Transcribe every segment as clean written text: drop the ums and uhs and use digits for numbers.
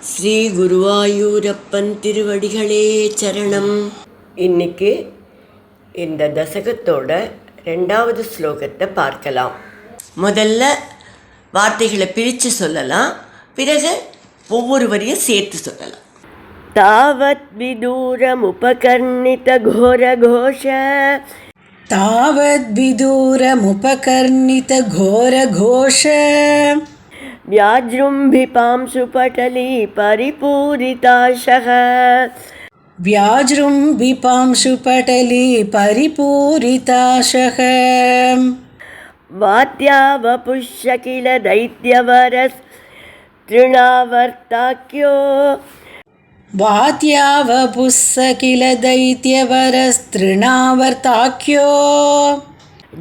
ஸ்ரீ குருவாயூரப்பன் திருவடிகளே சரணம். இன்னைக்கு இந்த தசகத்தோட 2வது ஸ்லோகத்தை பார்க்கலாம். முதல்ல வார்த்தைகளை பிரித்து சொல்லலாம், பிறகு ஒவ்வொரு வரியும் சேர்த்து சொல்லலாம். தாவத் விதூரம் உபகர்ணித கோர கோஷ தாவத் விதூரம் உபகர்ணித கோர கோஷ व्याजृम्भिपांशु पटली परिपूरिताशः व्याजृम्भिपांशु पटली परिपूरिताशः वात्यावपुष्य किल दैत्यवरस्तृणावर्ताख्यो वात्यावपुस्स किल दैत्यवरस्तृणावर्ताख्यो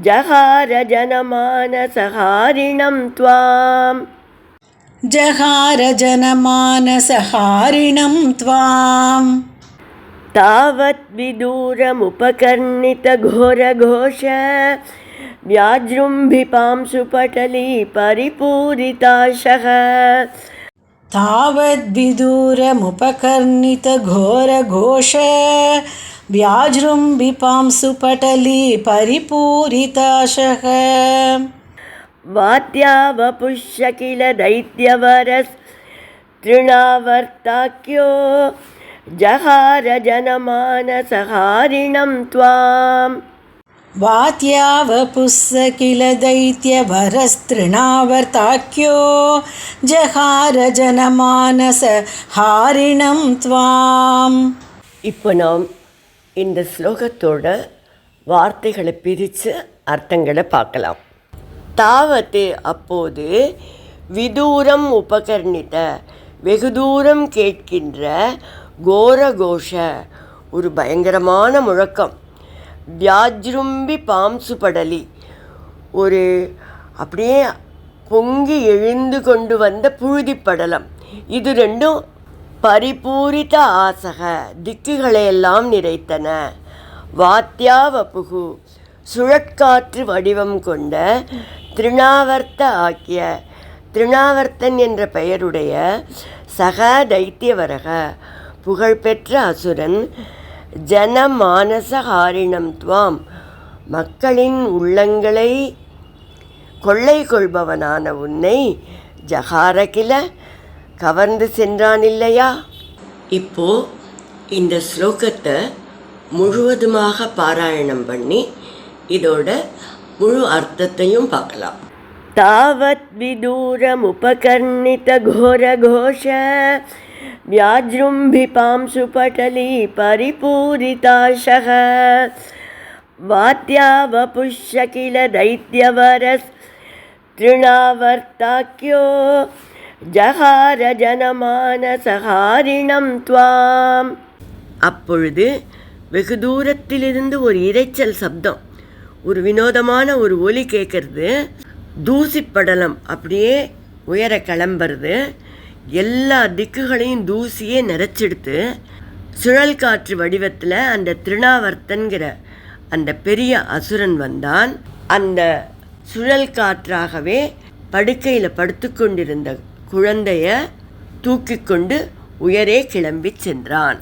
जहार जनमानसहारिणं त्वाम् जहार जनमानसहारिणं त्वाम् तावत् विदूरमुपकर्णित घोरघोष व्याजृम्भिपांशु पटली परिपूरिताशः तावत् विदूरमुपकर्णित घोरघोष व्याजृम्भिपांशु पटली परिपूरिताशः वात्यावपुष्य किल दैत्यवरस्तृणावर्ताख्यो जहार जनमानसहारिणं त्वाम् वात्यावपुस्स किल दैत्यवरस्तृणावर्ताख्यो जहार जनमानसहारिणं त्वाम्. இப்போ நாம் இந்த ஸ்லோகத்தோட வார்த்தைகளை பிரித்து அர்த்தங்களை பார்க்கலாம். தாவத்து அப்போது, விதூரம் உபகர்ணித வெகு தூரம் கேட்கின்ற, கோரகோஷ ஒரு பயங்கரமான முழக்கம், வியாஜ்ரும்பி பாம்சு படலி ஒரு அப்படியே பொங்கி எழுந்து கொண்டு வந்த புழுதிப்படலம், இது ரெண்டும் பரிபூரித ஆசக திக்குகளையெல்லாம் நிறைத்தன. வாத்தியாவபுகு சுழற்காற்று வடிவம் கொண்ட, திருணாவர்த்த ஆக்கிய திருணாவர்த்தன் என்ற பெயருடைய, சக தைத்தியவரக புகழ்பெற்ற அசுரன், ஜனமானசஹாரிணம் துவாம் மக்களின் உள்ளங்களை கொள்ளை கொள்பவனான உன்னை, ஜகாரகில கவர்ந்து சென்றான் இல்லையா. இப்போ இந்த ஸ்லோகத்தை முழுவதுமாக பாராயணம் பண்ணி இதோட முழு அர்த்தத்தையும் பார்க்கலாம். தாவத் விதூரம் உபகர்ணித கோரகோஷ व्याजृम्भिपांशु पटली परिपूरिताशः वात्यावपुष्य किल दैत्यवरस्तृणावर्ताख्यो जहार जनमानसहारिणं त्वाम्. அப்பொழுது வெகு தூரத்திலிருந்து ஒரு இரைச்சல் சப்தம், ஒரு வினோதமான ஒரு ஒலி கேட்கறது. தூசிப்படலம் அப்படியே உயர கிளம்புறது. எல்லா திக்குகளையும் தூசியே நிறைச்செடுத்து, சுழல் காற்று வடிவத்தில் அந்த திருணாவர்த்தன்கிற அந்த பெரிய அசுரன் வந்தான். அந்த சுழல் காற்றாகவே படுக்கையில் படுத்து கொண்டிருந்த குழந்தைய தூக்கி கொண்டு உயரே கிளம்பி சென்றான்.